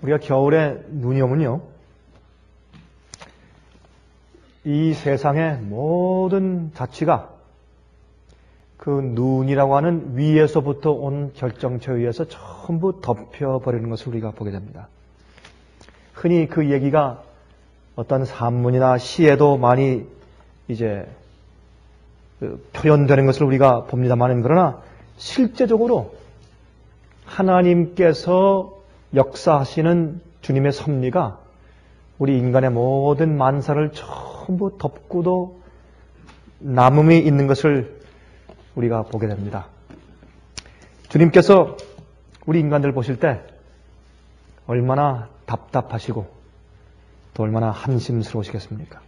우리가 겨울에 눈이 오면요, 이 세상의 모든 자취가 그 눈이라고 하는 위에서부터 온 결정체에 의해서 전부 덮여버리는 것을 우리가 보게 됩니다. 흔히 그 얘기가 어떤 산문이나 시에도 많이 이제 표현되는 것을 우리가 봅니다만, 그러나 실제적으로 하나님께서 역사하시는 주님의 섭리가 우리 인간의 모든 만사를 전부 덮고도 남음이 있는 것을 우리가 보게 됩니다. 주님께서 우리 인간들 보실 때 얼마나 답답하시고 또 얼마나 한심스러우시겠습니까?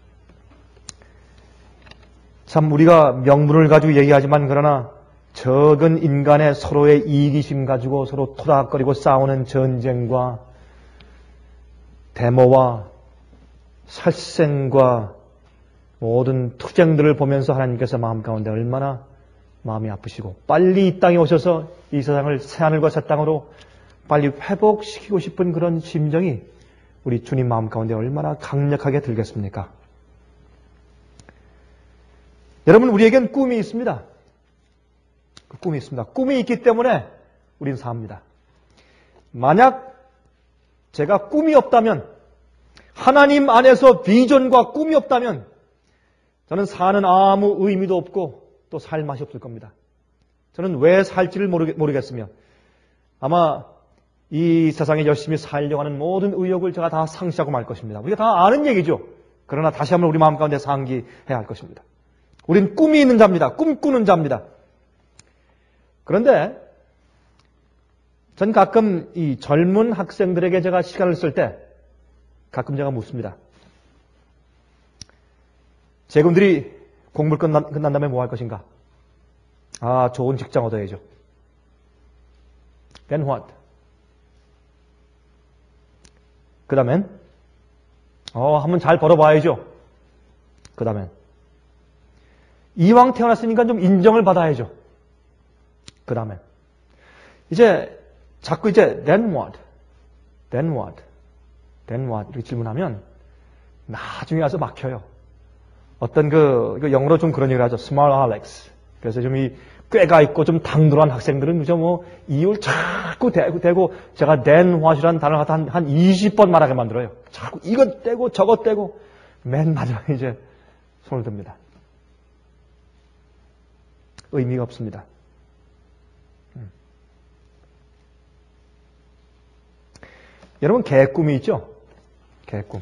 참 우리가 명분을 가지고 얘기하지만, 그러나 적은 인간의 서로의 이기심 가지고 서로 토닥거리고 싸우는 전쟁과 데모와 살생과 모든 투쟁들을 보면서 하나님께서 마음 가운데 얼마나 마음이 아프시고 빨리 이 땅에 오셔서 이 세상을 새하늘과 새 땅으로 빨리 회복시키고 싶은 그런 심정이 우리 주님 마음 가운데 얼마나 강력하게 들겠습니까? 여러분, 우리에겐 꿈이 있습니다. 꿈이 있습니다. 꿈이 있기 때문에 우린 삽니다. 만약 제가 꿈이 없다면, 하나님 안에서 비전과 꿈이 없다면 저는 사는 아무 의미도 없고 또 살 맛이 없을 겁니다. 저는 왜 살지를 모르겠으며 아마 이 세상에 열심히 살려고 하는 모든 의욕을 제가 다 상실하고 말 것입니다. 우리가 다 아는 얘기죠. 그러나 다시 한번 우리 마음 가운데 상기해야 할 것입니다. 우린 꿈이 있는 자입니다. 꿈꾸는 자입니다. 그런데 전 가끔 이 젊은 학생들에게 제가 시간을 쓸 때 가끔 제가 묻습니다. 제군들이 공부를 끝난 다음에 뭐 할 것인가? 아, 좋은 직장 얻어야죠. Then what? 그 다음엔 한번 잘 벌어봐야죠. 그 다음엔 이왕 태어났으니까 좀 인정을 받아야죠. 그 다음엔 이제 자꾸 이제 then what? Then what? Then what? 이렇게 질문하면 나중에 가서 막혀요. 어떤 이거 영어로 좀 그런 얘기를 하죠. Smart Alex. 그래서 좀 이 꾀가 있고 좀 당돌한 학생들은 그저 뭐 이유를 자꾸 대고 제가 then what이라는 단어를 한 20번 말하게 만들어요. 자꾸 이것 떼고 저것 떼고 맨 마지막에 이제 손을 듭니다. 의미가 없습니다. 여러분, 개꿈이 있죠? 개꿈.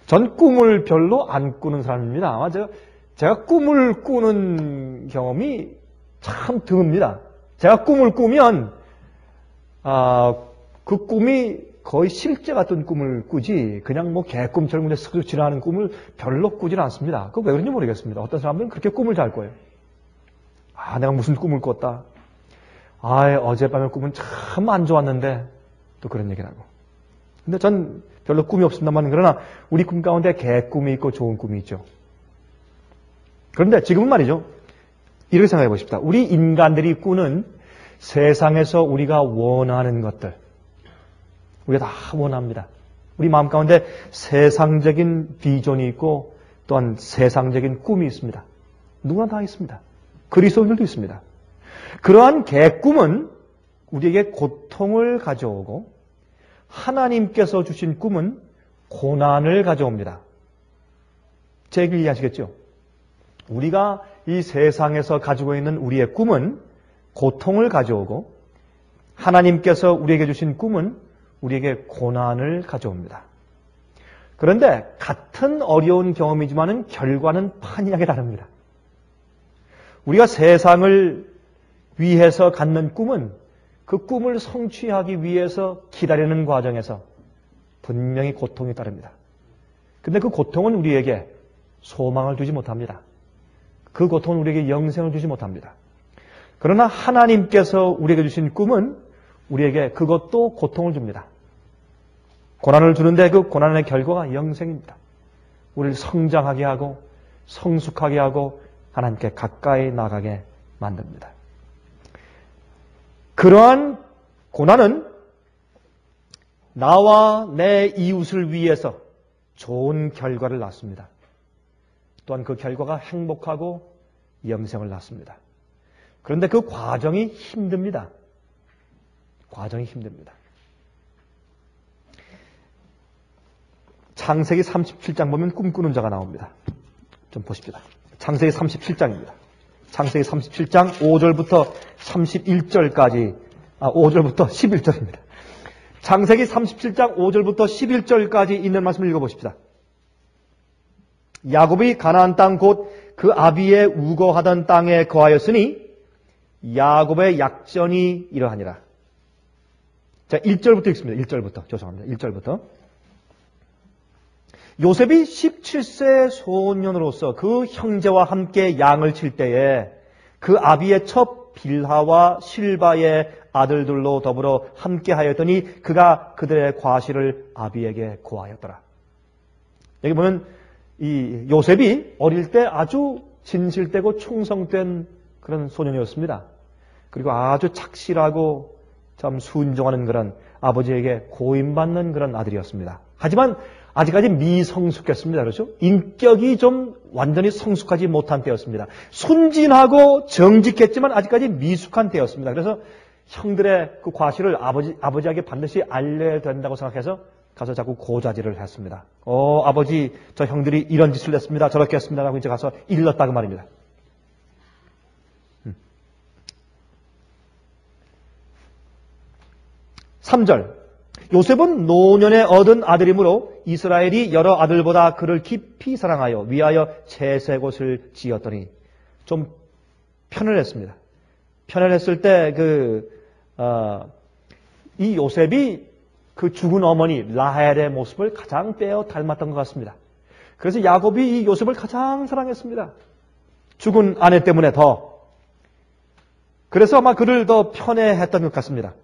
전 꿈을 별로 안 꾸는 사람입니다. 아마 제가 꿈을 꾸는 경험이 참 드뭅니다. 제가 꿈을 꾸면 그 꿈이 거의 실제 같은 꿈을 꾸지 그냥 뭐 개꿈처럼 쓱 지나가는 꿈을 별로 꾸지는 않습니다. 그거 왜 그런지 모르겠습니다. 어떤 사람들은 그렇게 꿈을 잘 꿔요. 내가 무슨 꿈을 꿨다. 어젯밤에 꿈은 참 안 좋았는데 또 그런 얘기를 하고. 근데 전 별로 꿈이 없습니다만, 그러나 우리 꿈 가운데 개꿈이 있고 좋은 꿈이 있죠. 그런데 지금은 말이죠. 이렇게 생각해 보십시다. 우리 인간들이 꾸는 세상에서 우리가 원하는 것들, 우리가 다 원합니다. 우리 마음 가운데 세상적인 비전이 있고 또한 세상적인 꿈이 있습니다. 누구나 다 있습니다. 그리스도인들도 있습니다. 그러한 개꿈은 우리에게 고통을 가져오고 하나님께서 주신 꿈은 고난을 가져옵니다. 제 얘기를 이해하시겠죠? 우리가 이 세상에서 가지고 있는 우리의 꿈은 고통을 가져오고 하나님께서 우리에게 주신 꿈은 우리에게 고난을 가져옵니다. 그런데 같은 어려운 경험이지만 결과는 판이하게 다릅니다. 우리가 세상을 위해서 갖는 꿈은 그 꿈을 성취하기 위해서 기다리는 과정에서 분명히 고통이 따릅니다. 근데 그 고통은 우리에게 소망을 주지 못합니다. 그 고통은 우리에게 영생을 주지 못합니다. 그러나 하나님께서 우리에게 주신 꿈은 우리에게 그것도 고통을 줍니다. 고난을 주는데 그 고난의 결과가 영생입니다. 우리를 성장하게 하고 성숙하게 하고 하나님께 가까이 나가게 만듭니다. 그러한 고난은 나와 내 이웃을 위해서 좋은 결과를 낳습니다. 또한 그 결과가 행복하고 영생을 낳습니다. 그런데 그 과정이 힘듭니다. 과정이 힘듭니다. 창세기 37장 보면 꿈꾸는 자가 나옵니다. 좀 보십시다. 창세기 37장입니다. 창세기 37장 5절부터 31절까지, 5절부터 11절입니다. 창세기 37장 5절부터 11절까지 있는 말씀을 읽어보십시다. 야곱이 가나안 땅 곧 그 아비의 우거하던 땅에 거하였으니 야곱의 약전이 이러하니라. 자, 1절부터 읽습니다. 1절부터. 죄송합니다. 1절부터. 요셉이 17세 소년으로서 그 형제와 함께 양을 칠 때에 그 아비의 첩 빌하와 실바의 아들들로 더불어 함께 하였더니 그가 그들의 과실을 아비에게 고하였더라. 여기 보면 이 요셉이 어릴 때 아주 진실되고 충성된 그런 소년이었습니다. 그리고 아주 착실하고 참 순종하는 그런 아버지에게 고임받는 그런 아들이었습니다. 하지만 아직까지 미성숙했습니다. 그렇죠? 인격이 좀 완전히 성숙하지 못한 때였습니다. 순진하고 정직했지만 아직까지 미숙한 때였습니다. 그래서 형들의 그 과실을 아버지에게 반드시 알려야 된다고 생각해서 가서 자꾸 고자질을 했습니다. 아버지, 저 형들이 이런 짓을 했습니다. 저렇게 했습니다. 라고 이제 가서 일렀다고 말입니다. 3절. 요셉은 노년에 얻은 아들이므로 이스라엘이 여러 아들보다 그를 깊이 사랑하여 위하여 채색옷을 지었더니 좀 편을 했습니다. 편을 했을 때 이 요셉이 그 죽은 어머니 라헬의 모습을 가장 빼어 닮았던 것 같습니다. 그래서 야곱이 이 요셉을 가장 사랑했습니다. 죽은 아내 때문에 더. 그래서 아마 그를 더 편애했던 것 같습니다.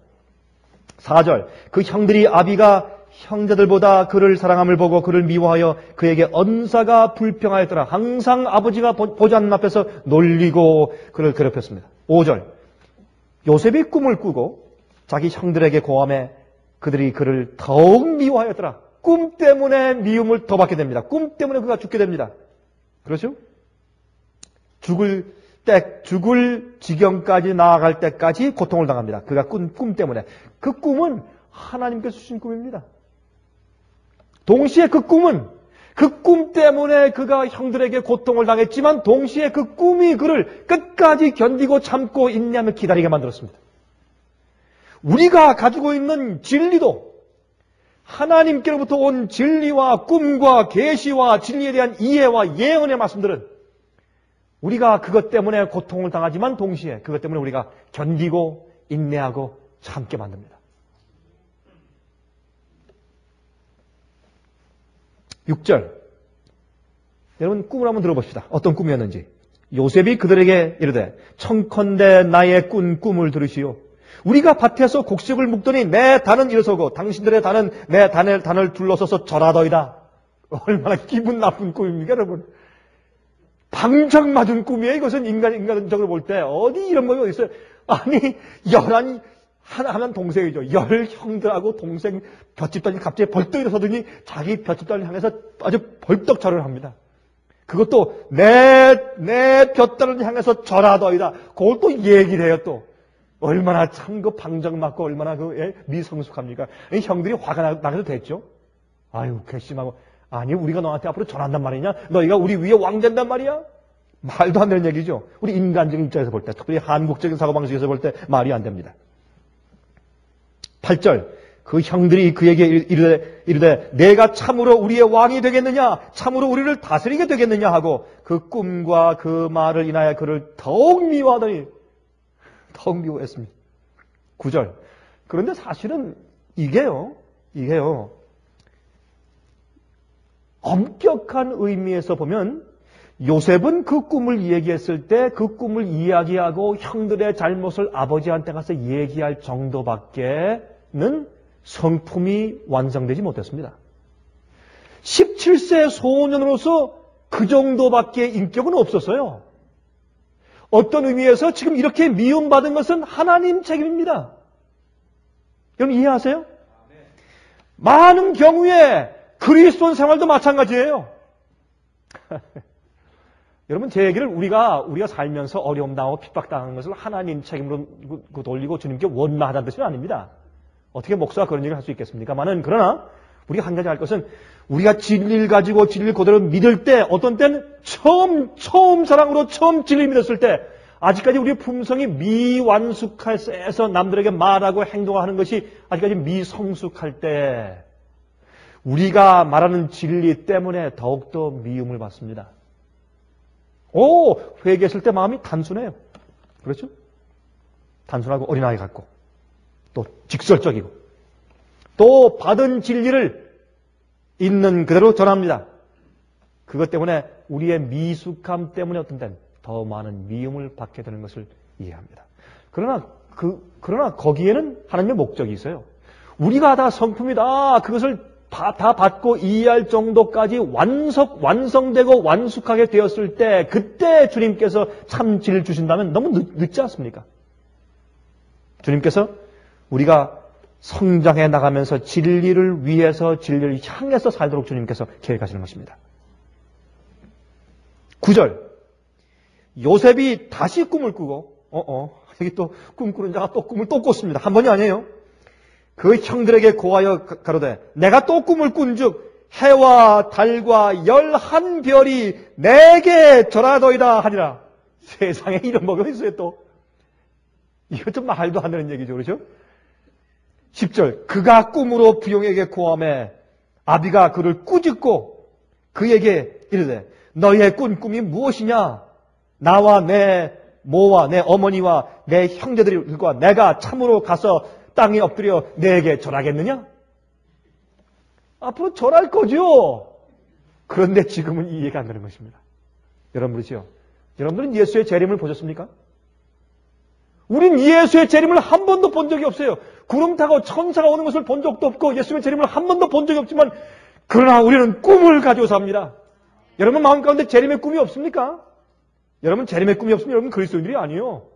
4절. 그 형들이 아비가 형제들보다 그를 사랑함을 보고 그를 미워하여 그에게 언사가 불평하였더라. 항상 아버지가 보지 않는 앞에서 놀리고 그를 괴롭혔습니다. 5절. 요셉이 꿈을 꾸고 자기 형들에게 고함해 그들이 그를 더욱 미워하였더라. 꿈 때문에 미움을 더 받게 됩니다. 꿈 때문에 그가 죽게 됩니다. 그렇죠? 죽을 지경까지 나아갈 때까지 고통을 당합니다. 그가 꾼 꿈 때문에. 그 꿈은 하나님께서 주신 꿈입니다. 동시에 그 꿈 때문에 그가 형들에게 고통을 당했지만 동시에 그 꿈이 그를 끝까지 견디고 참고 인내하며 기다리게 만들었습니다. 우리가 가지고 있는 진리도 하나님께로부터 온 진리와 꿈과 계시와 진리에 대한 이해와 예언의 말씀들은 우리가 그것 때문에 고통을 당하지만 동시에 그것 때문에 우리가 견디고 인내하고 참게 만듭니다. 6절. 여러분 꿈을 한번 들어봅시다. 어떤 꿈이었는지. 요셉이 그들에게 이르되 청컨대 나의 꾼 꿈을 들으시오. 우리가 밭에서 곡식을 묵더니 내 단은 일어서고 당신들의 단은 내 단을 둘러서서 절하더이다. 얼마나 기분 나쁜 꿈입니까 여러분. 방정 맞은 꿈이에요. 이것은 인간적으로 볼 때 어디 이런 거 있어요. 아니 하나는 동생이죠. 10 형들하고 동생 볏집단이 갑자기 벌떡 일어서더니 자기 볏집단을 향해서 아주 벌떡 절을 합니다. 그것도 내 볏단을 향해서 절하더이다. 그걸 또 얘기를 해요 또. 얼마나 참 그 방정 맞고 얼마나 미성숙합니까? 형들이 화가 나게도 됐죠. 아유 괘씸하고. 아니 우리가 너한테 앞으로 전한단 말이냐? 너희가 우리 위에 왕된단 말이야? 말도 안 되는 얘기죠. 우리 인간적인 입장에서 볼 때, 특별히 한국적인 사고방식에서 볼 때 말이 안 됩니다. 8절. 그 형들이 그에게 이르되 내가 참으로 우리의 왕이 되겠느냐? 참으로 우리를 다스리게 되겠느냐? 하고 그 꿈과 그 말을 인하여 그를 더욱 미워하더니 더욱 미워했습니다. 9절. 그런데 사실은 이게요. 엄격한 의미에서 보면 요셉은 그 꿈을 얘기했을 때 그 꿈을 이야기하고 형들의 잘못을 아버지한테 가서 얘기할 정도밖에는 성품이 완성되지 못했습니다. 17세 소년으로서 그 정도밖에 인격은 없었어요. 어떤 의미에서 지금 이렇게 미움받은 것은 하나님 책임입니다. 여러분 이해하세요? 많은 경우에 그리스도 생활도 마찬가지예요. 여러분 제 얘기를 우리가 살면서 어려움 당하고 핍박당하는 것을 하나님 책임으로 돌리고 주님께 원망하다는 뜻은 아닙니다. 어떻게 목사가 그런 얘기를 할 수 있겠습니까만은 그러나 우리가 한 가지 알 것은 우리가 진리를 가지고 진리를 그대로 믿을 때 어떤 때는 처음 사랑으로 처음 진리를 믿었을 때 아직까지 우리의 품성이 미완숙해서 남들에게 말하고 행동하는 것이 아직까지 미성숙할 때 우리가 말하는 진리 때문에 더욱더 미움을 받습니다. 회개했을 때 마음이 단순해요. 그렇죠? 단순하고 어린아이 같고 또 직설적이고 또 받은 진리를 있는 그대로 전합니다. 그것 때문에 우리의 미숙함 때문에 어떤 때는 더 많은 미움을 받게 되는 것을 이해합니다. 그러나 거기에는 하나님의 목적이 있어요. 우리가 다 성품이다. 그것을 다 받고 이해할 정도까지 완성되고 완숙하게 되었을 때 그때 주님께서 참 진리를 주신다면 너무 늦지 않습니까? 주님께서 우리가 성장해 나가면서 진리를 위해서 진리를 향해서 살도록 주님께서 계획하시는 것입니다. 9절 요셉이 다시 꿈을 꾸고 여기 또 꿈꾸는 자가 또 꿈을 또 꿨습니다. 한 번이 아니에요. 그 형들에게 고하여 가로되 내가 또 꿈을 꾼즉 해와 달과 11별이 내게 절하더이다 하리라. 세상에 이런 뭐가 있어요 또. 이거 좀 말도 안 되는 얘기죠. 그렇죠? 10절 그가 꿈으로 부용에게 고하매 아비가 그를 꾸짖고 그에게 이르되 너희의 꾼 꿈이 무엇이냐? 나와 내 모와 내 어머니와 내 형제들과 내가 참으로 가서 땅에 엎드려 내게 절하겠느냐? 앞으로 절할 거죠. 그런데 지금은 이해가 안 되는 것입니다. 여러분 그렇죠? 여러분들은 예수의 재림을 보셨습니까? 우린 예수의 재림을 한 번도 본 적이 없어요. 구름 타고 천사가 오는 것을 본 적도 없고 예수의 재림을 한 번도 본 적이 없지만 그러나 우리는 꿈을 가지고 삽니다. 여러분 마음 가운데 재림의 꿈이 없습니까? 여러분 재림의 꿈이 없으면 여러분 그리스도인들이 아니에요.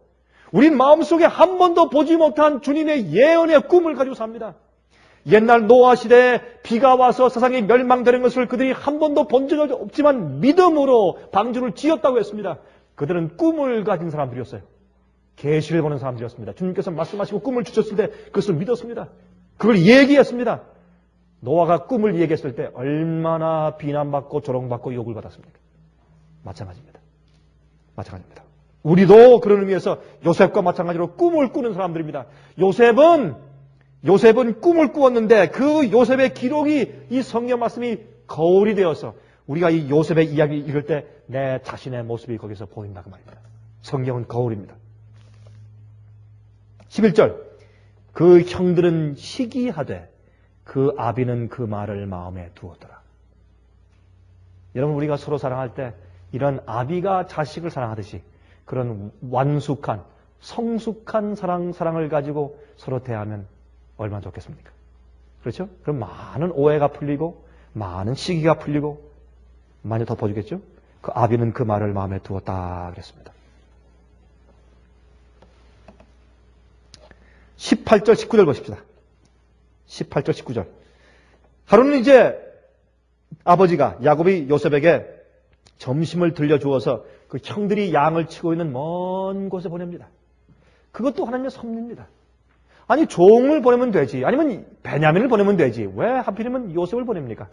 우린 마음속에 한 번도 보지 못한 주님의 예언의 꿈을 가지고 삽니다. 옛날 노아 시대에 비가 와서 세상이 멸망되는 것을 그들이 한 번도 본 적이 없지만 믿음으로 방주를 지었다고 했습니다. 그들은 꿈을 가진 사람들이었어요. 계시를 보는 사람들이었습니다. 주님께서 말씀하시고 꿈을 주셨을 때 그것을 믿었습니다. 그걸 얘기했습니다. 노아가 꿈을 얘기했을 때 얼마나 비난받고 조롱받고 욕을 받았습니까? 마찬가지입니다. 마찬가지입니다. 우리도 그런 의미에서 요셉과 마찬가지로 꿈을 꾸는 사람들입니다. 요셉은 꿈을 꾸었는데 그 요셉의 기록이 이 성경 말씀이 거울이 되어서 우리가 이 요셉의 이야기 읽을 때 내 자신의 모습이 거기서 보인다고 말입니다. 성경은 거울입니다. 11절 그 형들은 시기하되 그 아비는 그 말을 마음에 두었더라. 여러분 우리가 서로 사랑할 때 이런 아비가 자식을 사랑하듯이 그런 완숙한 성숙한 사랑을 가지고 서로 대하면 얼마나 좋겠습니까? 그렇죠? 그럼 많은 오해가 풀리고 많은 시기가 풀리고 많이 덮어주겠죠? 그 아비는 그 말을 마음에 두었다 그랬습니다. 18절 19절 보십시다. 18절 19절 하루는 이제 아버지가 야곱이 요셉에게 점심을 들려주어서 그 형들이 양을 치고 있는 먼 곳에 보냅니다. 그것도 하나님의 섭리입니다. 아니 종을 보내면 되지 아니면 베냐민을 보내면 되지 왜 하필이면 요셉을 보냅니까?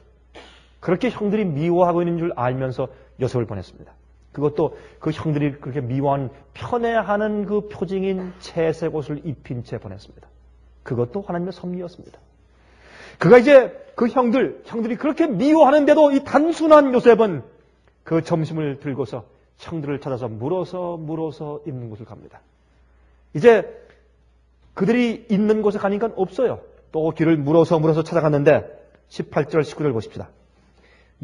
그렇게 형들이 미워하고 있는 줄 알면서 요셉을 보냈습니다. 그것도 그 형들이 그렇게 미워한 편애하는 그 표징인 채색 옷을 입힌 채 보냈습니다. 그것도 하나님의 섭리였습니다. 그가 이제 그 형들이 그렇게 미워하는데도 이 단순한 요셉은 그 점심을 들고서 형들을 찾아서 물어서 있는 곳을 갑니다. 이제 그들이 있는 곳에 가니까 없어요. 또 길을 물어서 찾아갔는데 18절 19절 보십시다.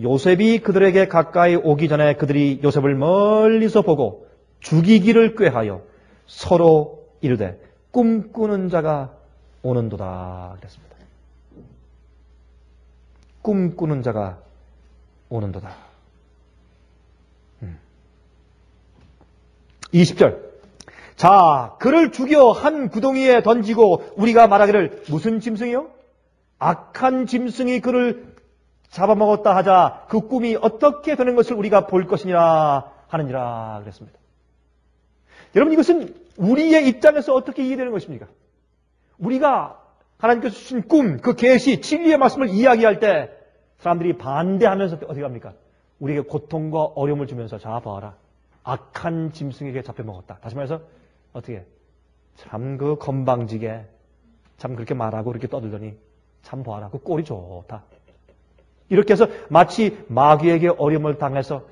요셉이 그들에게 가까이 오기 전에 그들이 요셉을 멀리서 보고 죽이기를 꾀하여 서로 이르되 꿈꾸는 자가 오는도다 그랬습니다. 꿈꾸는 자가 오는도다. 20절 자, 그를 죽여 한 구덩이에 던지고 우리가 말하기를 무슨 짐승이요? 악한 짐승이 그를 잡아먹었다 하자 그 꿈이 어떻게 되는 것을 우리가 볼 것이니라 하느니라 그랬습니다. 여러분, 이것은 우리의 입장에서 어떻게 이해되는 것입니까? 우리가 하나님께서 주신 꿈, 그 계시, 진리의 말씀을 이야기할 때 사람들이 반대하면서 어떻게 합니까? 우리에게 고통과 어려움을 주면서 자 봐라. 악한 짐승에게 잡혀먹었다. 다시 말해서 어떻게? 참 그 건방지게 참 그렇게 말하고 그렇게 떠들더니 참 봐라. 그 꼴이 좋다. 이렇게 해서 마치 마귀에게 어려움을 당해서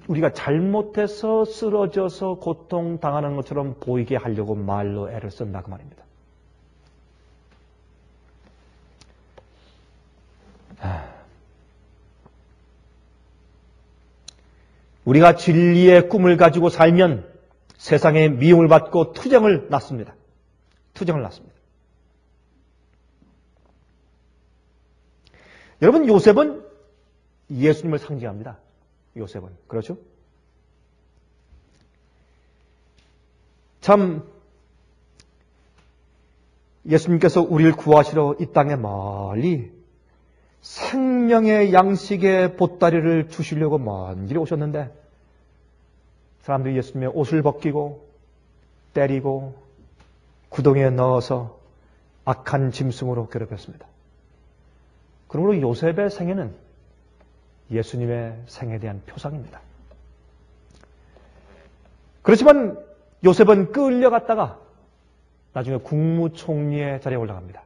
우리가 잘못해서 쓰러져서 고통당하는 것처럼 보이게 하려고 말로 애를 쓴다 그 말입니다. 우리가 진리의 꿈을 가지고 살면 세상에 미움을 받고 투정을 낳습니다. 투정을 낳습니다. 여러분, 요셉은 예수님을 상징합니다. 요셉은. 그렇죠? 참 예수님께서 우리를 구하시러 이 땅에 멀리 생명의 양식의 보따리를 주시려고 먼 길에 오셨는데 사람들이 예수님의 옷을 벗기고 때리고 구덩이에 넣어서 악한 짐승으로 괴롭혔습니다. 그러므로 요셉의 생애는 예수님의 생에 대한 표상입니다. 그렇지만 요셉은 끌려갔다가 나중에 국무총리의 자리에 올라갑니다.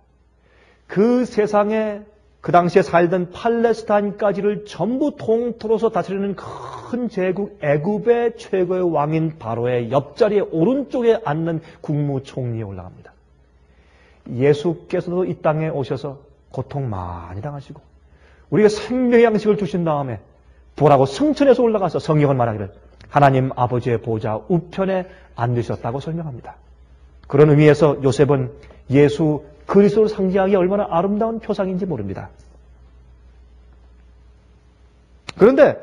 그 세상에 그 당시에 살던 팔레스타인까지를 전부 통틀어서 다스리는 큰 제국 애굽의 최고의 왕인 바로의 옆자리에 오른쪽에 앉는 국무총리에 올라갑니다. 예수께서도 이 땅에 오셔서 고통 많이 당하시고 우리에게 생명의 양식을 주신 다음에 부활하고 승천해서 올라가서 성경은 말하기를 하나님 아버지의 보좌 우편에 앉으셨다고 설명합니다. 그런 의미에서 요셉은 예수 그리스도를 상징하기에 얼마나 아름다운 표상인지 모릅니다. 그런데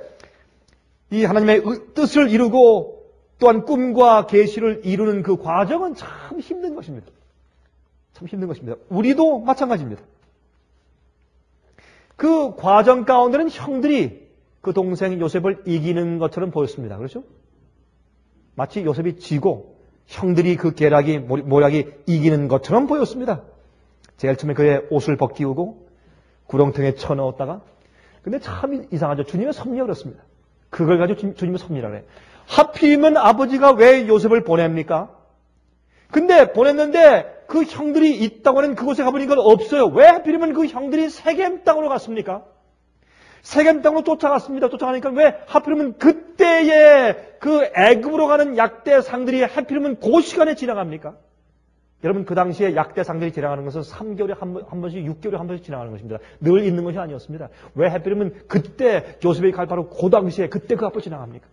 이 하나님의 뜻을 이루고 또한 꿈과 계시를 이루는 그 과정은 참 힘든 것입니다. 참 힘든 것입니다. 우리도 마찬가지입니다. 그 과정 가운데는 형들이 그 동생 요셉을 이기는 것처럼 보였습니다. 그렇죠? 마치 요셉이 지고 형들이 그 모략이 이기는 것처럼 보였습니다. 제일 처음에 그의 옷을 벗기우고 구렁텅이에 쳐넣었다가 근데 참 이상하죠. 주님의 섭리가 그렇습니다. 그걸 가지고 주님의 섭리라 그래요. 하필이면 아버지가 왜 요셉을 보냅니까? 근데 보냈는데 그 형들이 있다고 하는 그곳에 가보니까 없어요. 왜 하필이면 그 형들이 세겜 땅으로 갔습니까? 세겜 땅으로 쫓아갔습니다. 쫓아가니까 왜 하필이면 그때에 그 애굽으로 가는 약대상들이 하필이면 그 시간에 지나갑니까? 여러분, 그 당시에 약대상들이 지나가는 것은 3개월에 한 번씩 6개월에 한 번씩 지나가는 것입니다. 늘 있는 것이 아니었습니다. 왜 하필이면 그때 요셉이 갈 바로 그 당시에 그때 그 앞으로 지나갑니까?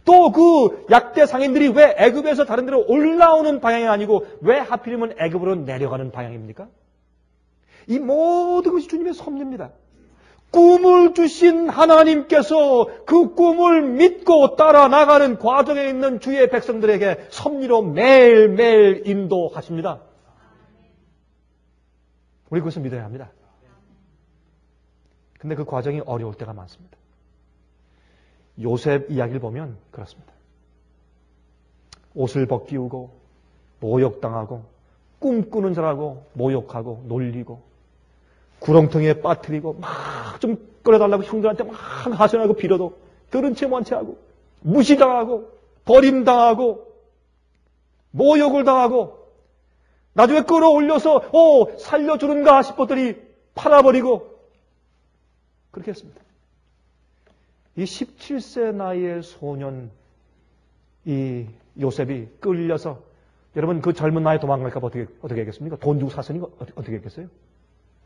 또 그 약대 상인들이 왜 애굽에서 다른 데로 올라오는 방향이 아니고 왜 하필이면 애굽으로 내려가는 방향입니까? 이 모든 것이 주님의 섭리입니다. 꿈을 주신 하나님께서 그 꿈을 믿고 따라 나가는 과정에 있는 주의 백성들에게 섭리로 매일매일 인도하십니다. 우리 그것을 믿어야 합니다. 근데 그 과정이 어려울 때가 많습니다. 요셉 이야기를 보면 그렇습니다. 옷을 벗기우고 모욕당하고 꿈꾸는 자라고 모욕하고 놀리고 구렁텅이에 빠뜨리고 막 좀 끌어달라고 형들한테 막 하소연하고 빌어도 들은 채 먼 채 하고 무시당하고 버림당하고 모욕을 당하고 나중에 끌어올려서 살려주는가 싶었더니 팔아버리고 그렇게 했습니다. 이 17세 나이의 소년 이 요셉이 끌려서 여러분 그 젊은 나이에 도망갈까 봐 어떻게 했겠습니까? 돈 주고 샀으니 어떻게 했겠어요?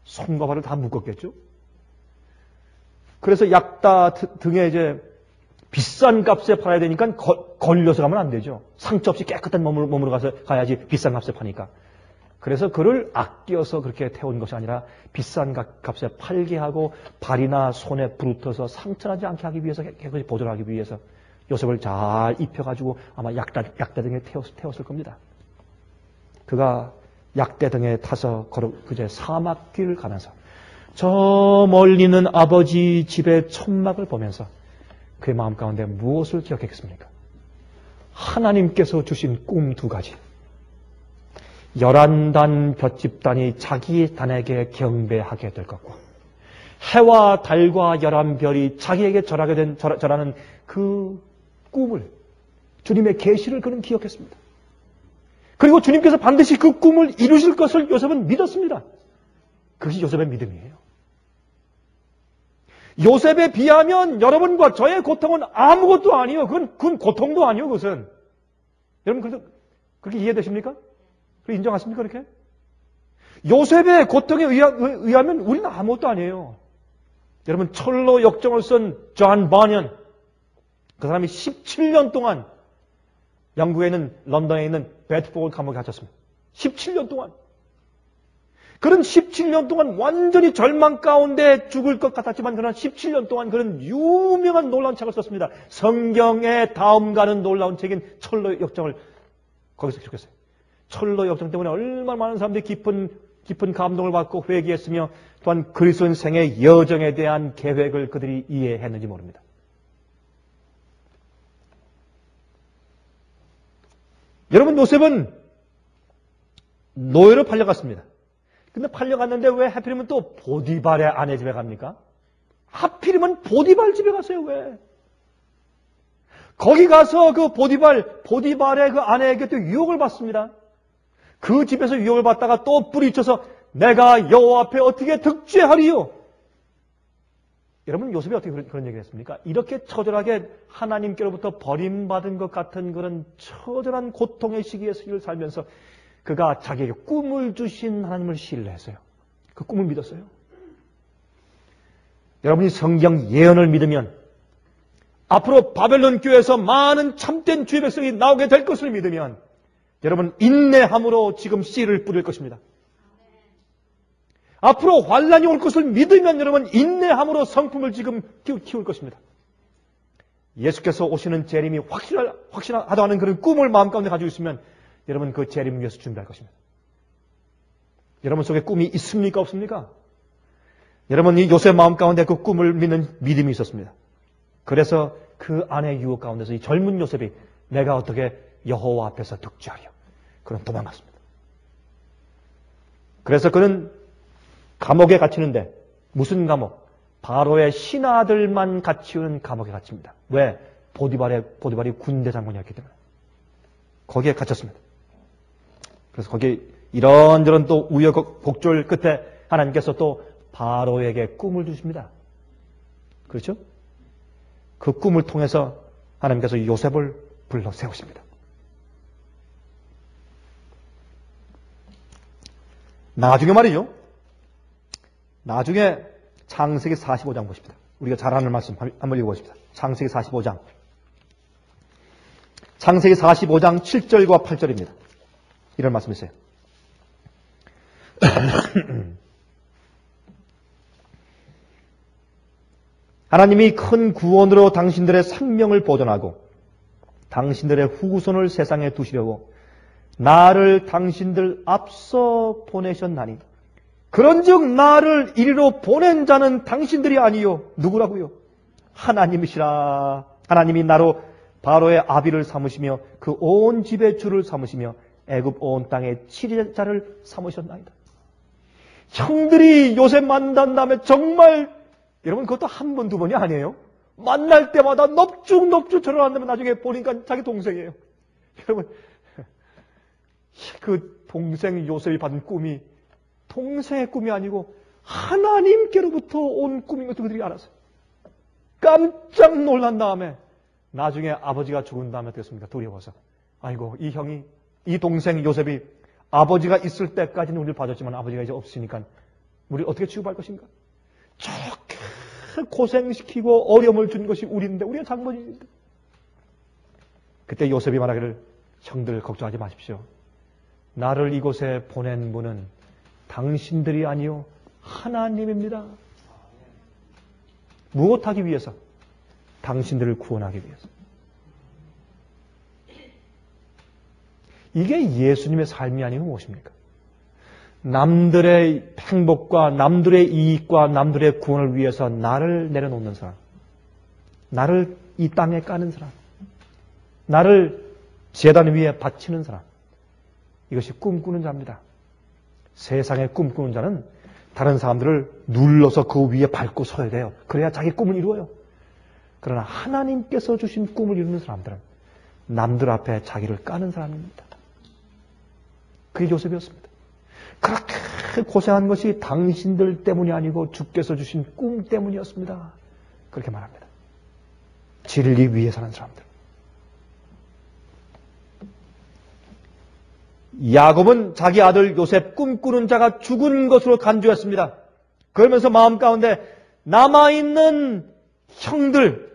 손과 발을 다 묶었겠죠? 그래서 약다 등에 이제 비싼 값에 팔아야 되니까 걸려서 가면 안 되죠. 상처 없이 깨끗한 몸으로 가야지 비싼 값에 파니까. 그래서 그를 아껴서 그렇게 태운 것이 아니라 비싼 값에 팔게 하고 발이나 손에 부르터서 상처나지 않게 하기 위해서 깨끗이 보존하기 위해서 요셉을 잘 입혀가지고 아마 약대 등에 태웠을 겁니다. 그가 약대 등에 타서 그제 사막길을 가면서 저 멀리는 아버지 집의 천막을 보면서 그의 마음 가운데 무엇을 기억했겠습니까? 하나님께서 주신 꿈 2가지. 11단 볏집단이 자기 단에게 경배하게 될 것과 해와 달과 11별이 자기에게 절하는 그 꿈을, 주님의 계시를 그는 기억했습니다. 그리고 주님께서 반드시 그 꿈을 이루실 것을 요셉은 믿었습니다. 그것이 요셉의 믿음이에요. 요셉에 비하면 여러분과 저의 고통은 아무것도 아니에요. 그건 고통도 아니에요. 그것은. 여러분 그렇게 이해되십니까? 그렇게 인정하십니까? 그렇게? 요셉의 고통에 의하면 우리는 아무것도 아니에요. 여러분 철로 역정을 쓴 존 버년, 그 사람이 17년 동안 영국에 있는 런던에 있는 배드포드 감옥에 갇혔습니다. 17년 동안. 그런 17년 동안 완전히 절망 가운데 죽을 것 같았지만 그러나 17년 동안 그런 유명한 놀라운 책을 썼습니다. 성경의 다음 가는 놀라운 책인 철로 역정을 거기서 기록했어요. 철로 역정 때문에 얼마나 많은 사람들이 깊은 감동을 받고 회개했으며 또한 그리스도인 생의 여정에 대한 계획을 그들이 이해했는지 모릅니다. 여러분 요셉은 노예로 팔려갔습니다. 근데 팔려갔는데 왜 하필이면 또 보디발의 아내 집에 갑니까? 하필이면 보디발 집에 갔어요. 왜? 거기 가서 그 보디발의 그 아내에게 또 유혹을 받습니다. 그 집에서 유혹을 받다가 또 뿌리쳐서 내가 여호와 앞에 어떻게 득죄하리요? 여러분 요셉이 어떻게 그런 얘기를 했습니까? 이렇게 처절하게 하나님께로부터 버림받은 것 같은 그런 처절한 고통의 시기를 살면서 그가 자기에게 꿈을 주신 하나님을 신뢰했어요. 그 꿈을 믿었어요. 여러분이 성경 예언을 믿으면 앞으로 바벨론 교회에서 많은 참된 주의 백성이 나오게 될 것을 믿으면 여러분 인내함으로 지금 씨를 뿌릴 것입니다. 앞으로 환란이 올 것을 믿으면 여러분 인내함으로 성품을 지금 키울 것입니다. 예수께서 오시는 재림이 확실하다 하는 그런 꿈을 마음 가운데 가지고 있으면 여러분 그 재림을 위해서 준비할 것입니다. 여러분 속에 꿈이 있습니까? 없습니까? 여러분 이 요셉 마음 가운데 그 꿈을 믿는 믿음이 있었습니다. 그래서 그 안의 유혹 가운데서 이 젊은 요셉이 내가 어떻게 여호와 앞에서 득죄하리요? 그는 도망갔습니다. 그래서 그는 감옥에 갇히는데 무슨 감옥? 바로의 신하들만 갇히는 감옥에 갇힙니다. 왜? 보디발이 군대 장군이었기 때문에. 거기에 갇혔습니다. 그래서 거기에 이런저런 또 우여곡절 끝에 하나님께서 또 바로에게 꿈을 주십니다. 그렇죠? 그 꿈을 통해서 하나님께서 요셉을 불러 세우십니다. 나중에 말이죠. 나중에 창세기 45장 보십니다. 우리가 잘 아는 말씀 한번 읽어보십시다. 창세기 45장. 창세기 45장 7절과 8절입니다. 이런 말씀이 있어요. 하나님이 큰 구원으로 당신들의 생명을 보존하고 당신들의 후손을 세상에 두시려고 나를 당신들 앞서 보내셨나니 그런즉 나를 이리로 보낸 자는 당신들이 아니요. 누구라고요? 하나님이시라. 하나님이 나로 바로의 아비를 삼으시며 그 온 집의 주를 삼으시며 애굽 온 땅의 치리자를 삼으셨나이다. 형들이 요셉 만난 다음에 정말 여러분 그것도 한 번, 두 번이 아니에요. 만날 때마다 넙죽넙죽 절어난다면 나중에 보니까 자기 동생이에요. 여러분 그 동생 요셉이 받은 꿈이 동생의 꿈이 아니고 하나님께로부터 온 꿈인 것도 그들이 알았어요. 깜짝 놀란 다음에 나중에 아버지가 죽은 다음에 어떻겠습니까? 두려워서 아이고 이 동생 요셉이 아버지가 있을 때까지는 우리를 봐줬지만 아버지가 이제 없으니까 우리를 어떻게 취급할 것인가? 저렇게 고생시키고 어려움을 준 것이 우리인데 우리가 장모님인데. 그때 요셉이 말하기를 형들 걱정하지 마십시오. 나를 이곳에 보낸 분은 당신들이 아니요 하나님입니다. 무엇하기 위해서? 당신들을 구원하기 위해서. 이게 예수님의 삶이 아니면 무엇입니까? 남들의 행복과 남들의 이익과 남들의 구원을 위해서 나를 내려놓는 사람, 나를 이 땅에 까는 사람, 나를 제단 위에 바치는 사람, 이것이 꿈꾸는 자입니다. 세상에 꿈꾸는 자는 다른 사람들을 눌러서 그 위에 밟고 서야 돼요. 그래야 자기 꿈을 이루어요. 그러나 하나님께서 주신 꿈을 이루는 사람들은 남들 앞에 자기를 까는 사람입니다. 그게 요셉이었습니다. 그렇게 고생한 것이 당신들 때문이 아니고 주께서 주신 꿈 때문이었습니다. 그렇게 말합니다. 진리 위에 사는 사람들. 야곱은 자기 아들 요셉 꿈꾸는 자가 죽은 것으로 간주했습니다. 그러면서 마음 가운데 남아있는 형들,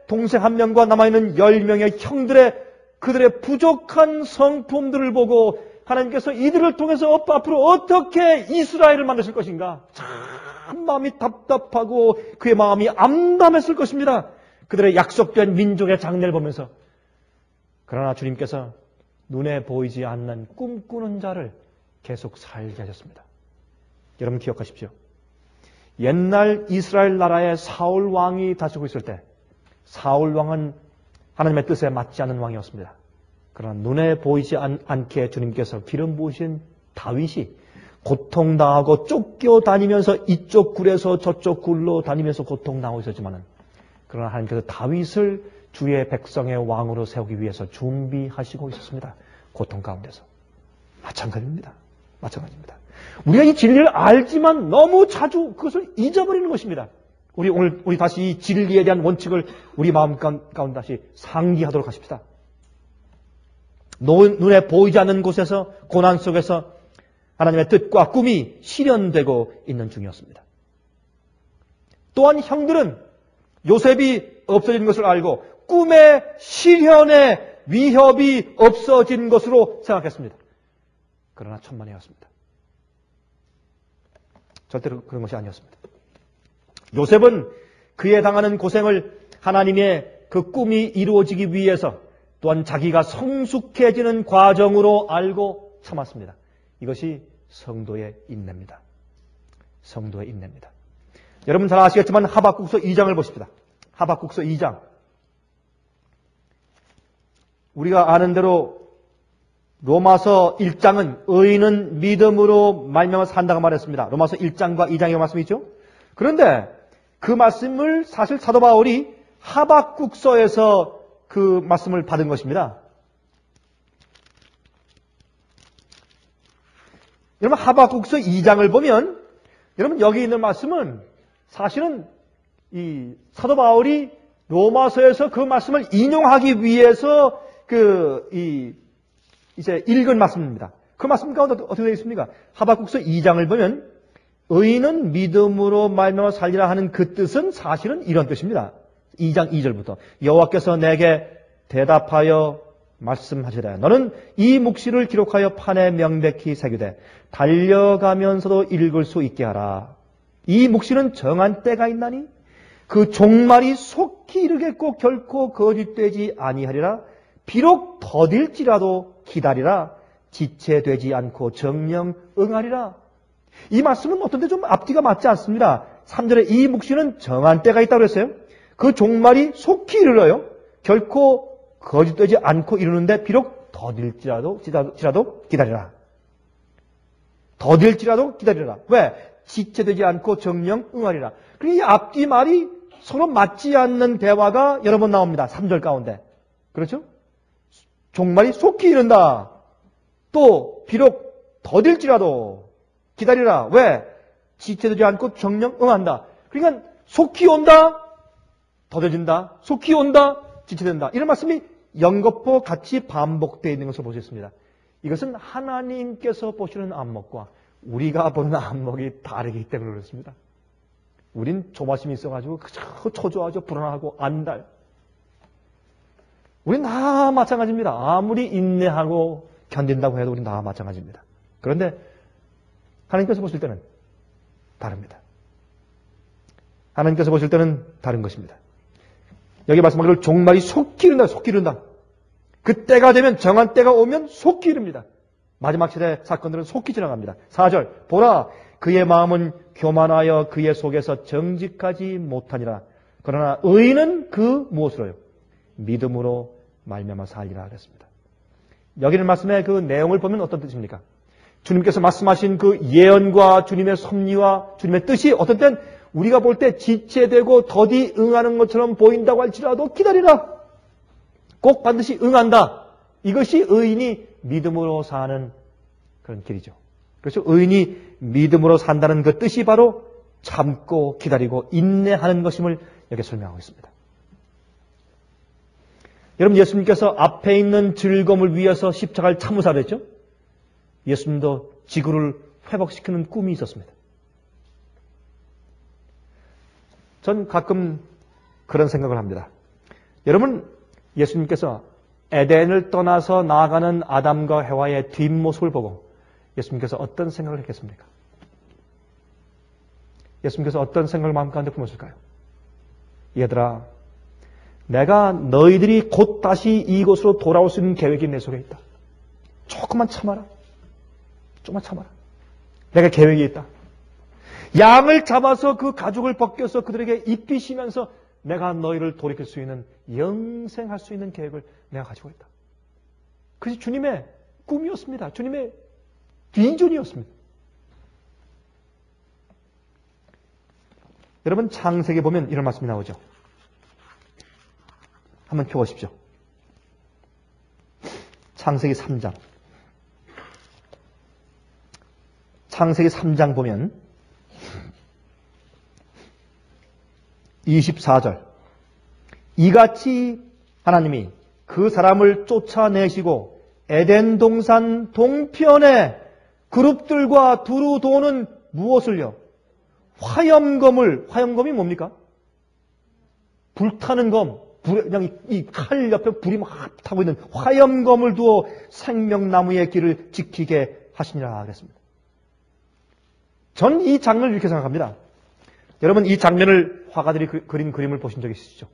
동생 한 명과 남아있는 10명의 형들의 그들의 부족한 성품들을 보고 하나님께서 이들을 통해서 앞으로 어떻게 이스라엘을 만드실 것인가? 참 마음이 답답하고 그의 마음이 암담했을 것입니다. 그들의 약속된 민족의 장래를 보면서. 그러나 주님께서 눈에 보이지 않는 꿈꾸는 자를 계속 살게 하셨습니다. 여러분 기억하십시오. 옛날 이스라엘 나라의 사울 왕이 다스리고 있을 때 사울 왕은 하나님의 뜻에 맞지 않는 왕이었습니다. 그러나 눈에 보이지 않게 주님께서 기름 부으신 다윗이 고통당하고 쫓겨다니면서 이쪽 굴에서 저쪽 굴로 다니면서 고통당하고 있었지만은 그러나 하나님께서 다윗을 주의 백성의 왕으로 세우기 위해서 준비하시고 있었습니다. 고통 가운데서. 마찬가지입니다. 마찬가지입니다. 우리가 이 진리를 알지만 너무 자주 그것을 잊어버리는 것입니다. 우리 다시 이 진리에 대한 원칙을 우리 마음 가운데 다시 상기하도록 하십시다. 눈에 보이지 않는 곳에서 고난 속에서 하나님의 뜻과 꿈이 실현되고 있는 중이었습니다. 또한 형들은 요셉이 없어진 것을 알고 꿈의 실현의 위협이 없어진 것으로 생각했습니다. 그러나 천만에였습니다. 절대로 그런 것이 아니었습니다. 요셉은 그에 당하는 고생을 하나님의 그 꿈이 이루어지기 위해서 또한 자기가 성숙해지는 과정으로 알고 참았습니다. 이것이 성도의 인내입니다. 성도의 인내입니다. 여러분 잘 아시겠지만 하박국서 2장을 보십시다. 하박국서 2장. 우리가 아는 대로 로마서 1장은 의인은 믿음으로 말미암아 산다고 말했습니다. 로마서 1장과 2장의 말씀이죠. 그런데 그 말씀을 사실 사도 바울이 하박국서에서 그 말씀을 받은 것입니다. 여러분 하박국서 2장을 보면 여러분 여기 있는 말씀은 사실은 이 사도 바울이 로마서에서 그 말씀을 인용하기 위해서 이제 읽은 말씀입니다. 그 말씀 가운데 어떻게 되어 있습니까? 하박국서 2장을 보면 의인은 믿음으로 말미암아 살리라 하는 그 뜻은 사실은 이런 뜻입니다. 2장 2절부터 여호와께서 내게 대답하여 말씀하시되 너는 이 묵시를 기록하여 판에 명백히 새기되 달려가면서도 읽을 수 있게 하라. 이 묵시는 정한 때가 있나니 그 종말이 속히 이르겠고 결코 거짓되지 아니하리라. 비록 더딜지라도 기다리라. 지체되지 않고 정령 응하리라. 이 말씀은 어떤데 좀 앞뒤가 맞지 않습니다. 3절에 이 묵시는 정한 때가 있다고 했어요. 그 종말이 속히 이르러요. 결코 거짓되지 않고 이르는데 비록 더딜지라도 기다리라. 더딜지라도 기다리라. 왜? 지체되지 않고 정령 응하리라. 그러니 이 앞뒤 말이 서로 맞지 않는 대화가 여러 번 나옵니다. 3절 가운데. 그렇죠? 종말이 속히 이른다. 또 비록 더딜지라도 기다리라. 왜? 지체되지 않고 정령 응한다. 그러니까 속히 온다. 더뎌진다. 속히 온다. 지체된다. 이런 말씀이 연거푸 같이 반복되어 있는 것을 보셨습니다. 이것은 하나님께서 보시는 안목과 우리가 보는 안목이 다르기 때문에 그렇습니다. 우린 조바심이 있어가지고 그저 초조하죠. 불안하고 안달. 우린 다 마찬가지입니다. 아무리 인내하고 견딘다고 해도 우린 다 마찬가지입니다. 그런데 하나님께서 보실 때는 다릅니다. 하나님께서 보실 때는 다른 것입니다. 여기 말씀하기를 종말이 속히 이른다. 속히 이른다. 그때가 되면 정한 때가 오면 속히 이릅니다. 마지막 시대 사건들은 속히 지나갑니다. 4절 보라 그의 마음은 교만하여 그의 속에서 정직하지 못하니라. 그러나 의인은 그 무엇으로요? 믿음으로 말미암아 살리라 그랬습니다. 여기는 말씀의 그 내용을 보면 어떤 뜻입니까? 주님께서 말씀하신 그 예언과 주님의 섭리와 주님의 뜻이 어떤 땐 우리가 볼 때 지체되고 더디 응하는 것처럼 보인다고 할지라도 기다리라. 꼭 반드시 응한다. 이것이 의인이 믿음으로 사는 그런 길이죠. 그래서 의인이 믿음으로 산다는 그 뜻이 바로 참고 기다리고 인내하는 것임을 여기 설명하고 있습니다. 여러분 예수님께서 앞에 있는 즐거움을 위해서 십자가를 참으사 그랬죠? 예수님도 지구를 회복시키는 꿈이 있었습니다. 전 가끔 그런 생각을 합니다. 여러분 예수님께서 에덴을 떠나서 나아가는 아담과 해와의 뒷모습을 보고 예수님께서 어떤 생각을 했겠습니까? 예수님께서 어떤 생각을 마음 가운데 품었을까요? 얘들아, 내가 너희들이 곧 다시 이곳으로 돌아올 수 있는 계획이 내 속에 있다. 조금만 참아라. 조금만 참아라. 내가 계획이 있다. 양을 잡아서 그 가죽을 벗겨서 그들에게 입히시면서 내가 너희를 돌이킬 수 있는 영생할 수 있는 계획을 내가 가지고 있다. 그것이 주님의 꿈이었습니다. 주님의 비전이었습니다. 여러분 창세기 보면 이런 말씀이 나오죠. 한번 펴보십시오. 창세기 3장. 창세기 3장 보면 24절. 이같이 하나님이 그 사람을 쫓아내시고 에덴 동산 동편에 그룹들과 두루 도는 무엇을요? 화염검이 뭡니까? 불타는 검. 그냥 이 칼 옆에 불이 막 타고 있는 화염검을 두어 생명나무의 길을 지키게 하시니라 그랬습니다. 전 이 장면을 이렇게 생각합니다. 여러분 이 장면을 화가들이 그린 그림을 보신 적 있으시죠?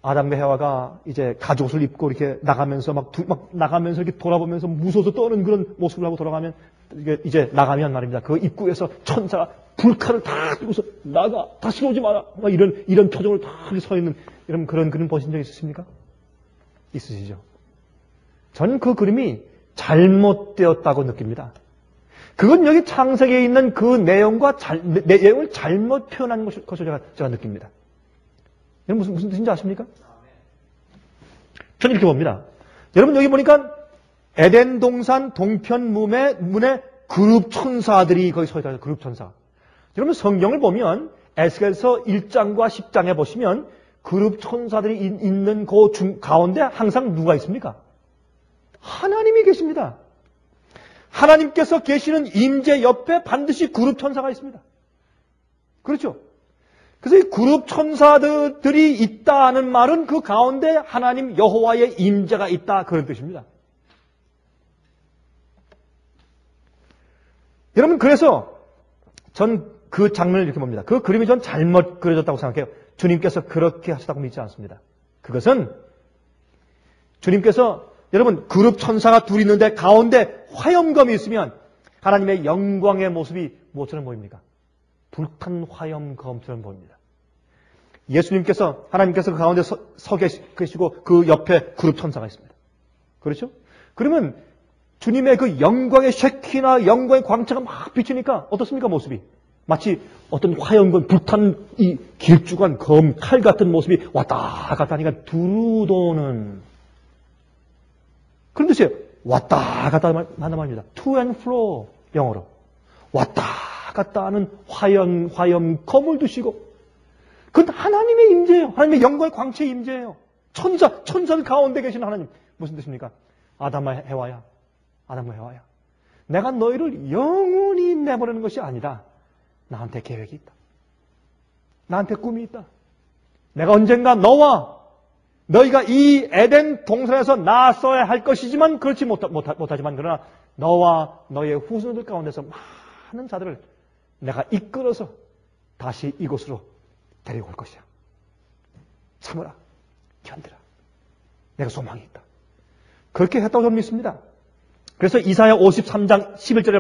아담과 해와가 이제 가죽옷을 입고 이렇게 나가면서 막 나가면서 이렇게 돌아보면서 무서워서 떠는 그런 모습을 하고 돌아가면 이제 나가면 말입니다. 그 입구에서 천사가 불칼을 다 들고서 나가 다시 오지 마라. 막 이런 표정을 다 서 있는 이런 그런 그림 보신 적 있으십니까? 있으시죠? 전 그 그림이 잘못되었다고 느낍니다. 그건 여기 창세기에 있는 그 내용과 내용을 잘못 표현한 것으로 제가 느낍니다. 여러분 무슨 뜻인지 아십니까? 저는 이렇게 봅니다. 여러분 여기 보니까 에덴 동산 동편 문에 그룹 천사들이 거기 서 있다. 그룹 천사. 여러분 성경을 보면 에스겔서 1장과 10장에 보시면 그룹 천사들이 있는 그 가운데 항상 누가 있습니까? 하나님이 계십니다. 하나님께서 계시는 임재 옆에 반드시 그룹 천사가 있습니다. 그렇죠? 그래서 이 그룹 천사들이 있다는 말은 그 가운데 하나님 여호와의 임재가 있다 그런 뜻입니다. 여러분 그래서 전 그 장면을 이렇게 봅니다. 그 그림이 전 잘못 그려졌다고 생각해요. 주님께서 그렇게 하셨다고 믿지 않습니다. 그것은 주님께서 여러분 그룹 천사가 둘이 있는데 가운데 화염검이 있으면 하나님의 영광의 모습이 무엇처럼 보입니까? 불탄 화염검처럼 보입니다. 예수님께서 하나님께서 그 가운데 서 계시고 그 옆에 그룹 천사가 있습니다. 그렇죠? 그러면 주님의 그 영광의 쉐키나 영광의 광채가 막 비치니까 어떻습니까 모습이? 마치 어떤 화염검 불탄 이 길쭉한 검 칼 같은 모습이 왔다 갔다 하니까 두루 도는 그런 뜻이에요. 왔다 갔다 하는 말입니다. To and fro 영어로 왔다 갔다 하는 화염검을 두시고 그건 하나님의 임재예요. 하나님의 영광의 광채의 임재예요. 천사 가운데 계신 하나님. 무슨 뜻입니까? 아담과 해와야. 내가 너희를 영원히 내보내는 것이 아니다. 나한테 계획이 있다. 나한테 꿈이 있다. 내가 언젠가 너희가 이 에덴 동산에서 나서야 할 것이지만 그렇지 못하지만 그러나 너와 너의 후손들 가운데서 많은 자들을 내가 이끌어서 다시 이곳으로 데리고 올 것이야. 참으라. 견디라. 내가 소망이 있다. 그렇게 했다고 저는 믿습니다. 그래서 이사야 53장 11절에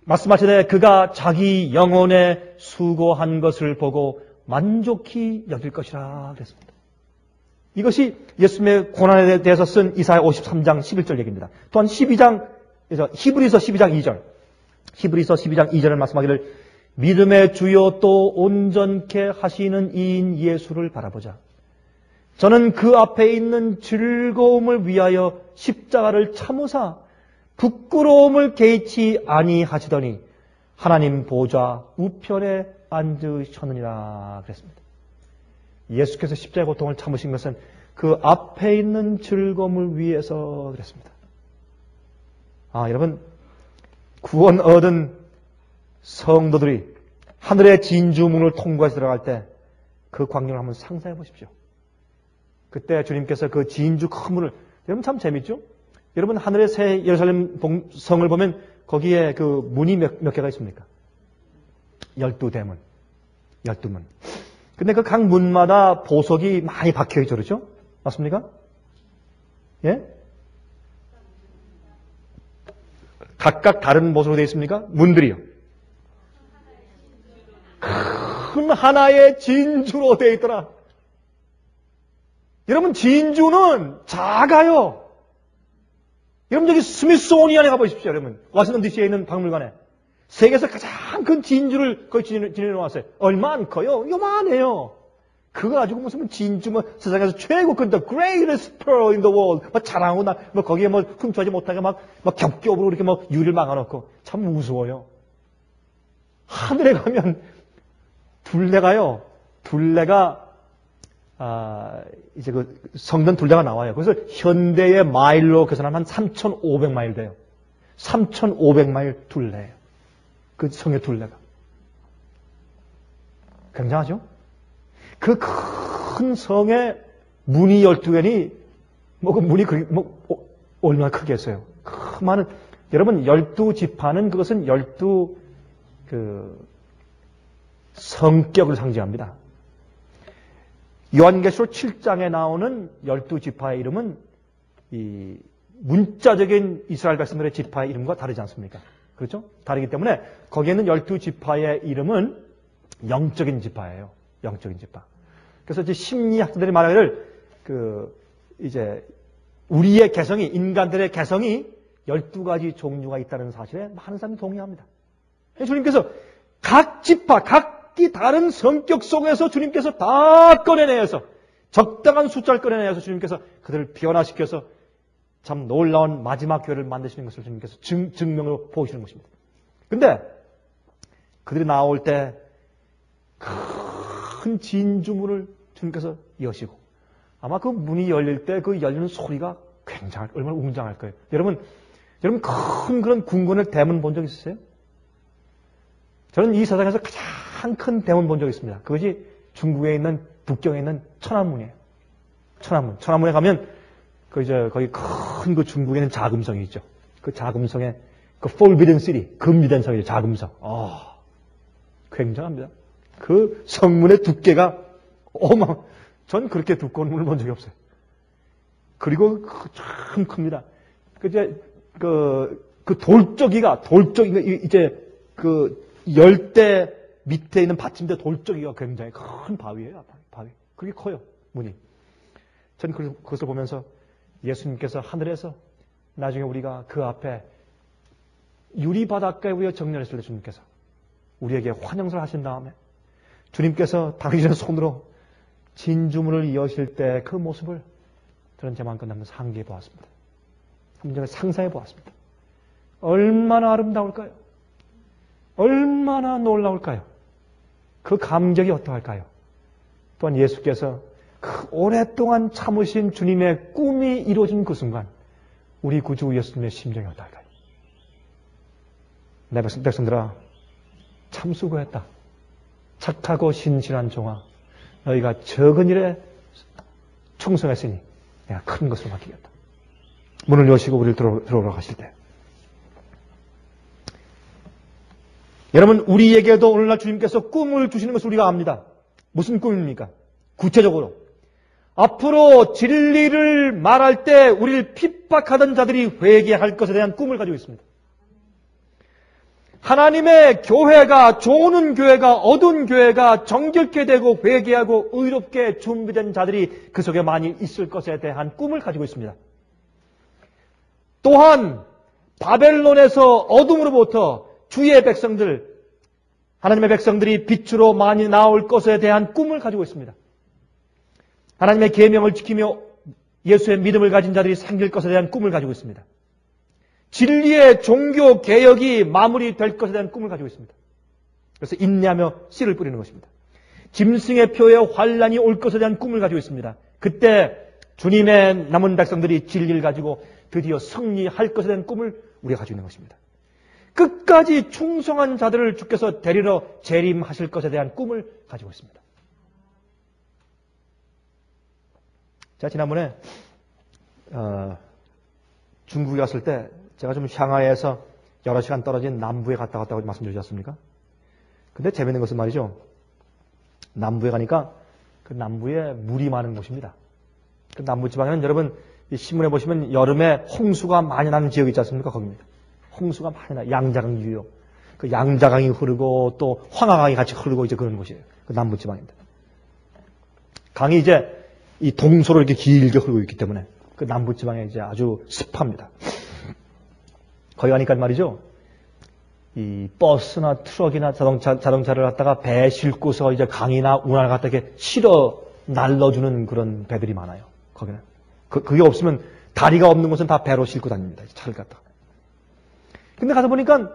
말씀하시되 그가 자기 영혼에 수고한 것을 보고 만족히 여길 것이라 그랬습니다. 이것이 예수님의 고난에 대해서 쓴 이사야 53장 11절 얘기입니다. 또한 히브리서 12장 2절. 히브리서 12장 2절을 말씀하기를 믿음의 주요 또 온전케 하시는 이인 예수를 바라보자. 저는 그 앞에 있는 즐거움을 위하여 십자가를 참으사 부끄러움을 개의치 아니하시더니 하나님 보좌 우편에 앉으셨느니라 그랬습니다. 예수께서 십자가의 고통을 참으신 것은 그 앞에 있는 즐거움을 위해서 그랬습니다. 여러분, 구원 얻은 성도들이 하늘의 진주문을 통과해서 들어갈 때 그 광경을 한번 상상해 보십시오. 그때 주님께서 그 진주 큰 문을, 여러분 참 재밌죠? 여러분 하늘의 새 예루살렘 성을 보면 거기에 그 문이 몇 개가 있습니까? 12대문. 12문. 근데 그 각 문마다 보석이 많이 박혀 있죠, 그렇죠? 맞습니까? 예? 각각 다른 보석으로 되어 있습니까? 문들이요. 큰 하나의 진주로 되어 있더라. 여러분, 진주는 작아요. 여러분, 저기 스미소니안에 가보십시오, 여러분. 워싱턴 DC에 있는 박물관에. 세계에서 가장 큰 진주를 거기 지내려 놨어요. 얼마나 커요? 요만해요. 그거 가지고 무슨 진주, 세상에서 최고 큰 the greatest pearl in the world. 자랑하고 거기에 훔쳐하지 못하게 겹겹으로 이렇게 유리를 막아놓고. 참 무서워요. 하늘에 가면 둘레가 이제 그 성전 둘레가 나와요. 그래서 현대의 마일로 계산하면 한 3,500마일 돼요. 3,500마일 둘레예요. 그 성의 둘레가. 굉장하죠? 그 큰 성에 문이 12개니, 그 문이 얼마나 크겠어요? 그 많은, 여러분, 12지파는 그것은 12 성격을 상징합니다. 요한계시록 7장에 나오는 12지파의 이름은 이 문자적인 이스라엘 백성들의 지파의 이름과 다르지 않습니까? 그렇죠? 다르기 때문에 거기에 있는 12지파의 이름은 영적인 지파예요. 영적인 지파. 그래서 이제 심리학자들이 말하기를 이제 우리의 개성이, 인간들의 개성이 12가지 종류가 있다는 사실에 많은 사람이 동의합니다. 주님께서 각 지파, 각기 다른 성격 속에서 주님께서 다 꺼내내서 적당한 숫자를 꺼내내서 주님께서 그들을 변화시켜서 참 놀라운 마지막 교회를 만드시는 것을 주님께서 증명으로 보여주시는 것입니다. 근데 그들이 나올 때 큰 진주문을 주님께서 여시고 아마 그 문이 열릴 때 그 열리는 소리가 얼마나 웅장할 거예요. 여러분 큰 그런 궁궐의 대문 본 적 있으세요? 저는 이 세상에서 가장 큰 대문 본 적 있습니다. 그것이 중국에 있는 북경에 있는 천안문이에요. 천안문에 가면 거기 큰 그 중국에 있는 자금성이 있죠. 그 자금성에 그 Forbidden City, 금지된 성이죠. 자금성. 굉장합니다. 그 성문의 두께가 전 그렇게 두꺼운 문을 본 적이 없어요. 그리고 참 큽니다. 그 돌적이가 이제 그 열대 밑에 있는 받침대 돌적이가 굉장히 큰 바위예요. 바위. 그게 커요. 문이. 전 그것을 보면서 예수님께서 하늘에서 나중에 우리가 그 앞에 유리바닷가에 우리가 정렬했을 때 주님께서 우리에게 환영을 하신 다음에 주님께서 당신의 손으로 진주문을 여실 때 그 모습을 저는 제 마음껏 한번 상기해 보았습니다. 한번 상상해 보았습니다. 얼마나 아름다울까요? 얼마나 놀라울까요? 그 감격이 어떠할까요? 또한 예수께서 그 오랫동안 참으신 주님의 꿈이 이루어진 그 순간 우리 구주 예수님의 심정이 어떨까요? 내 백성들아 참 수고했다. 착하고 신실한 종아 너희가 적은 일에 충성했으니 내가 큰 것을 맡기겠다. 문을 여시고 우리를 들어오라고 하실 때 여러분 우리에게도 오늘날 주님께서 꿈을 주시는 것을 우리가 압니다. 무슨 꿈입니까? 구체적으로 앞으로 진리를 말할 때 우리를 핍박하던 자들이 회개할 것에 대한 꿈을 가지고 있습니다. 하나님의 교회가, 좋은 교회가, 어두운 교회가 정결케 되고 회개하고 의롭게 준비된 자들이 그 속에 많이 있을 것에 대한 꿈을 가지고 있습니다. 또한 바벨론에서 어둠으로부터 주의 백성들, 하나님의 백성들이 빛으로 많이 나올 것에 대한 꿈을 가지고 있습니다. 하나님의 계명을 지키며 예수의 믿음을 가진 자들이 생길 것에 대한 꿈을 가지고 있습니다. 진리의 종교 개혁이 마무리될 것에 대한 꿈을 가지고 있습니다. 그래서 인내하며 씨를 뿌리는 것입니다. 짐승의 표에 환란이 올 것에 대한 꿈을 가지고 있습니다. 그때 주님의 남은 백성들이 진리를 가지고 드디어 승리할 것에 대한 꿈을 우리가 가지고 있는 것입니다. 끝까지 충성한 자들을 주께서 데리러 재림하실 것에 대한 꿈을 가지고 있습니다. 제가 지난번에 중국에 갔을 때 제가 좀 샹하이에서 여러 시간 떨어진 남부에 갔다 왔다고 말씀드리지 않습니까? 근데 재밌는 것은 말이죠. 남부에 가니까 그 남부에 물이 많은 곳입니다. 그 남부 지방에는 여러분 이 신문에 보시면 여름에 홍수가 많이 나는 지역이 있지 않습니까? 거기입니다. 홍수가 많이 나, 양자강 유요. 그 양자강이 흐르고 또 황하강이 같이 흐르고 이제 그런 곳이에요. 그 남부 지방인데. 강이 이제 이 동서로 이렇게 길게 흐르고 있기 때문에 그 남부 지방에 이제 아주 습합니다. 거기 가니까 말이죠. 이 버스나 트럭이나 자동차를 갖다가 배 싣고서 이제 강이나 운하를 갖다 이렇게 실어 날려주는 그런 배들이 많아요. 거기는. 그게 없으면 다리가 없는 곳은 다 배로 싣고 다닙니다. 차를 갖다가. 근데 가서 보니까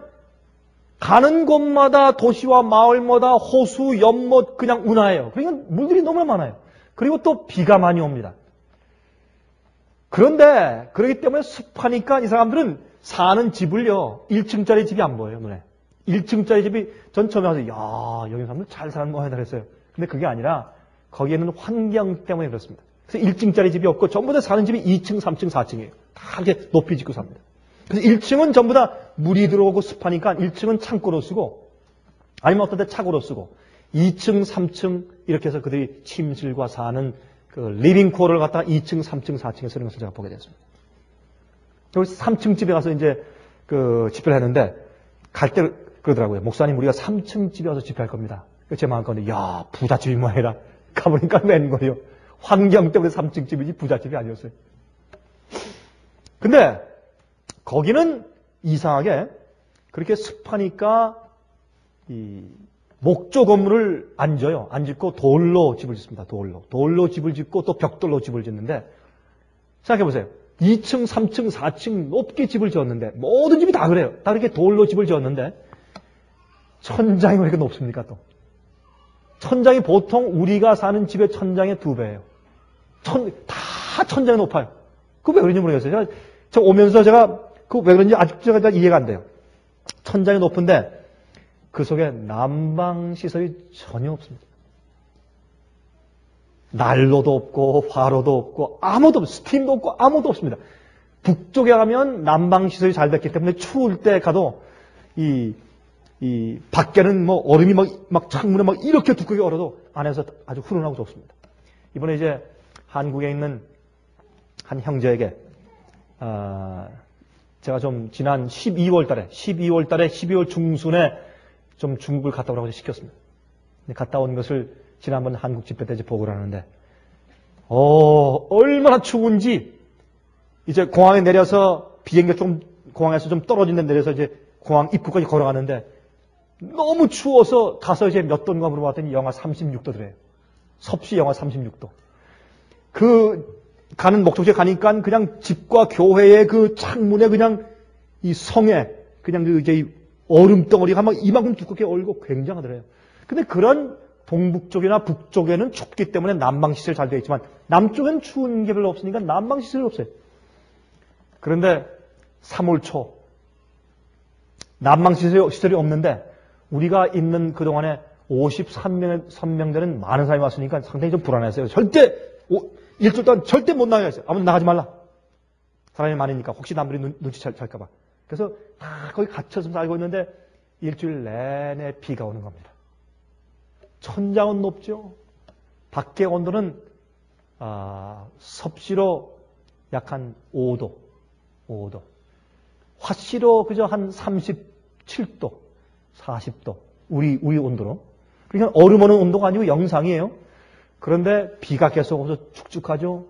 가는 곳마다 도시와 마을마다 호수, 연못 그냥 운하예요. 그러니까 물들이 너무나 많아요. 그리고 또 비가 많이 옵니다. 그런데 그렇기 때문에 습하니까 이 사람들은 사는 집을요 1층짜리 집이 안 보여요 눈에. 1층짜리 집이 전 처음에 와서 야 여기 사람들 잘 사는 모양이다 그랬어요. 근데 그게 아니라 거기에는 환경 때문에 그렇습니다. 그래서 1층짜리 집이 없고 전부 다 사는 집이 2층, 3층, 4층이에요. 다 이렇게 높이 짓고 삽니다. 그래서 1층은 전부 다 물이 들어오고 습하니까 1층은 창고로 쓰고 아니면 어떤 때 차고로 쓰고 2층, 3층 이렇게 해서 그들이 침실과 사는 그 리빙코어를 갖다가 2층, 3층, 4층에 쓰는 것을 제가 보게 됐습니다. 여기 3층 집에 가서 이제 그 집회를 했는데 갈 때 그러더라고요. 목사님 우리가 3층 집에 가서 집회할 겁니다. 제 마음 가운데 야 부잣집이 뭐해라. 가보니까 웬걸요. 환경 때문에 3층 집이지 부잣집이 아니었어요. 근데 거기는 이상하게 그렇게 습하니까 이 목조 건물을 안 져요. 안 짓고 돌로 집을 짓습니다. 돌로 집을 짓고 또 벽돌로 집을 짓는데 생각해보세요. 2층, 3층, 4층 높게 집을 지었는데 모든 집이 다 그래요. 다 그렇게 돌로 집을 지었는데 천장이 왜 이렇게 높습니까 또? 천장이 보통 우리가 사는 집의 천장의 2배예요. 다 천장이 높아요. 그거 왜 그런지 모르겠어요. 제가 오면서 제가 그거 왜 그런지 아직도 제가 이해가 안 돼요. 천장이 높은데 그 속에 난방시설이 전혀 없습니다. 난로도 없고 화로도 없고 아무도 없고 스팀도 없고 아무도 없습니다. 북쪽에 가면 난방시설이 잘 됐기 때문에 추울 때 가도 이 밖에는 뭐 얼음이 막 창문에 막 이렇게 두껍게 얼어도 안에서 아주 훈훈하고 좋습니다. 이번에 이제 한국에 있는 한 형제에게 제가 좀 지난 12월 달에 12월 중순에 좀 중국을 갔다 오라고 시켰습니다. 갔다 온 것을 지난번 한국 집회 때 이제 보고를 하는데, 얼마나 추운지, 이제 공항에 내려서 비행기가 좀 공항에서 좀 떨어진 데 내려서 이제 공항 입구까지 걸어가는데, 너무 추워서 가서 이제 몇 도인가 물어봤더니 영하 36도더래요. 섭씨 영하 36도. 그, 가는 목적지에 가니까 그냥 집과 교회의 그 창문에 그냥 이 성에, 그냥 그 이제 이 얼음덩어리가 막 이만큼 두껍게 얼고 굉장하더래요. 근데 그런 동북쪽이나 북쪽에는 춥기 때문에 난방시설이 잘 되어 있지만 남쪽엔 추운 게 별로 없으니까 난방시설이 없어요. 그런데 3월 초 난방시설이 없는데 우리가 있는 그동안에 53명 되는 많은 사람이 왔으니까 상당히 좀 불안했어요. 절대 일주일 동안 절대 못 나가야 했어요. 아무도 나가지 말라. 사람이 많으니까 혹시 남들이 눈치챌까 봐. 그래서 다 거기 갇혀서 살고 있는데 일주일 내내 비가 오는 겁니다. 천장은 높죠. 밖의 온도는 섭씨로 약 한 5도. 화씨로 그저 한 37도, 40도. 우리 온도로. 그러니까 얼음 오는 온도가 아니고 영상이에요. 그런데 비가 계속 오면서 축축하죠.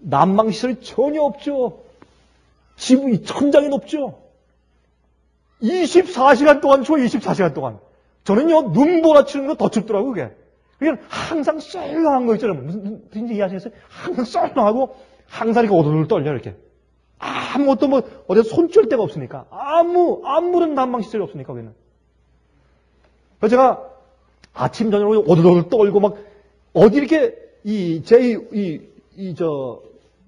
난방시설이 전혀 없죠. 지붕이 천장이 높죠. 24시간 동안 추워, 24시간 동안. 저는요, 눈 몰아치는 거 더 춥더라고요, 그게. 그냥 항상 썰렁한 거 있잖아요. 무슨 이해하시겠어요? 항상 썰렁하고, 항상 이렇게 오돌오돌 떨려, 이렇게. 아무것도 어디서 손질 데가 없으니까. 아무런 난방시설이 없으니까, 거기는. 그래서 제가 아침, 저녁으로 오돌오돌 떨고, 막, 어디 이렇게,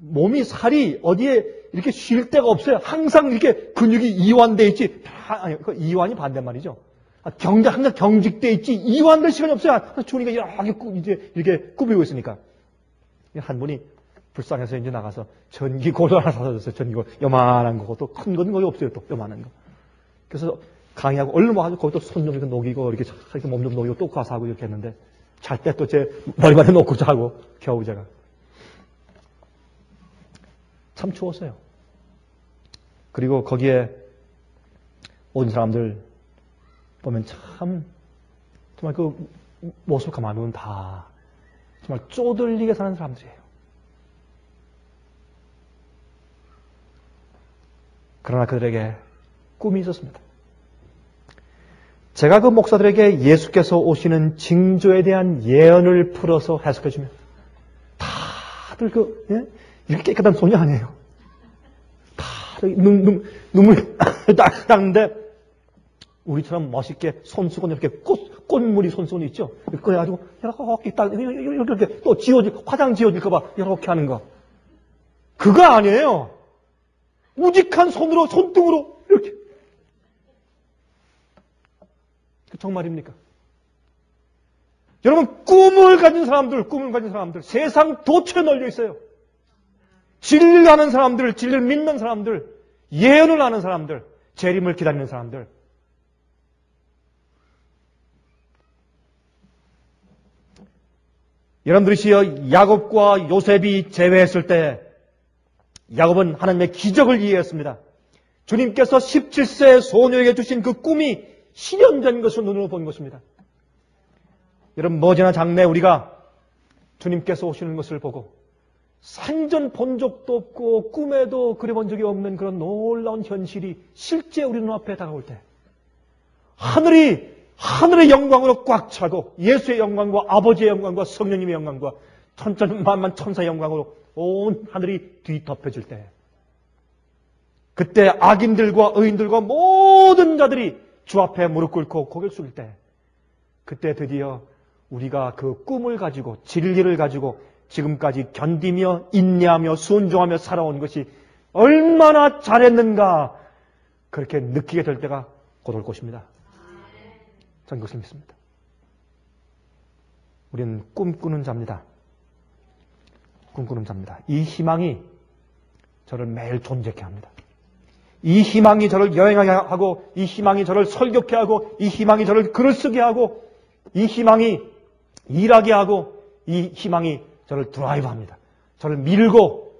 몸이 살이 어디에 이렇게 쉴 데가 없어요. 항상 이렇게 근육이 이완돼 있지. 아니, 이완이 반대말이죠. 항상 경직돼 있지. 이완될 시간이 없어요. 주니까 이렇게 꾸미고 있으니까. 한 분이 불쌍해서 이제 나가서 전기고를 하나 사다 줬어요. 전기고. 요만한 거. 또 큰 건 거기 없어요. 또 요만한 거. 그래서 강의하고 얼른 와가지고 거기 또 손 좀 이렇게 녹이고 이렇게 몸 좀 녹이고 또 가서 하고 이렇게 했는데 잘 때 또 제 머리맡에 놓고 자고 겨우 제가. 참 추웠어요. 그리고 거기에 온 사람들 보면 참 정말 그 모습 가만 보면 다 정말 쪼들리게 사는 사람들이에요. 그러나 그들에게 꿈이 있었습니다. 제가 그 목사들에게 예수께서 오시는 징조에 대한 예언을 풀어서 해석해주면 다들 이렇게 깨끗한 손이 아니에요. 다들 눈물 닦는데 우리처럼 멋있게 손수건 이렇게 꽃무늬 손수건 있죠? 그거 해가지고 이렇게 또 화장 지워질까봐 이렇게 하는 거. 그거 아니에요. 우직한 손으로, 손등으로 이렇게. 정말입니까? 여러분, 꿈을 가진 사람들, 세상 도처에 널려 있어요. 진리를 아는 사람들, 진리를 믿는 사람들, 예언을 아는 사람들, 재림을 기다리는 사람들. 여러분들이시여 야곱과 요셉이 제외했을 때 야곱은 하나님의 기적을 이해했습니다. 주님께서 17세 소녀에게 주신 그 꿈이 실현된 것을 눈으로 본 것입니다. 여러분 머지나 장래 우리가 주님께서 오시는 것을 보고 산전 본 적도 없고 꿈에도 그려본 적이 없는 그런 놀라운 현실이 실제 우리 눈앞에 다가올 때 하늘의 영광으로 꽉 차고 예수의 영광과 아버지의 영광과 성령님의 영광과 천천만만 천사의 영광으로 온 하늘이 뒤덮여질 때 그때 악인들과 의인들과 모든 자들이 주 앞에 무릎 꿇고 고개를 숙일 때 그때 드디어 우리가 그 꿈을 가지고 진리를 가지고 지금까지 견디며 인내하며 순종하며 살아온 것이 얼마나 잘했는가 그렇게 느끼게 될 때가 곧 올 것입니다. 저는 그것을 믿습니다. 우리는 꿈꾸는 자입니다. 꿈꾸는 자입니다. 이 희망이 저를 매일 존재케 합니다. 이 희망이 저를 여행하게 하고 이 희망이 저를 설교케 하고 이 희망이 저를 글을 쓰게 하고 이 희망이 일하게 하고 이 희망이 저를 드라이브합니다. 저를 밀고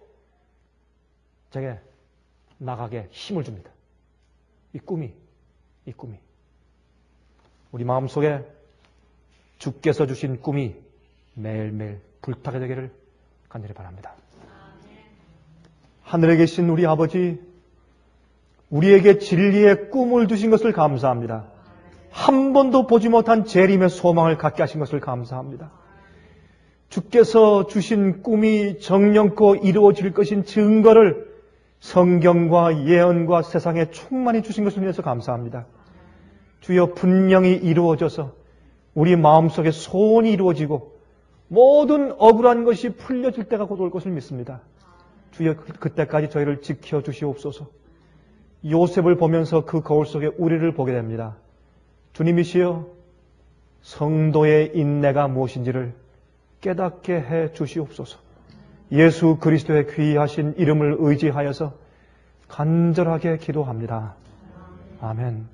제게 나가게 힘을 줍니다. 이 꿈이 우리 마음속에 주께서 주신 꿈이 매일매일 불타게 되기를 간절히 바랍니다. 하늘에 계신 우리 아버지 우리에게 진리의 꿈을 주신 것을 감사합니다. 한 번도 보지 못한 재림의 소망을 갖게 하신 것을 감사합니다. 주께서 주신 꿈이 정령코 이루어질 것인 증거를 성경과 예언과 세상에 충만히 주신 것을 위해서 감사합니다. 주여 분명히 이루어져서 우리 마음속에 소원이 이루어지고 모든 억울한 것이 풀려질 때가 곧 올 것을 믿습니다. 주여 그때까지 저희를 지켜주시옵소서. 요셉을 보면서 그 거울 속에 우리를 보게 됩니다. 주님이시여 성도의 인내가 무엇인지를 깨닫게 해 주시옵소서. 예수 그리스도의 귀하신 이름을 의지하여서 간절하게 기도합니다. 아멘.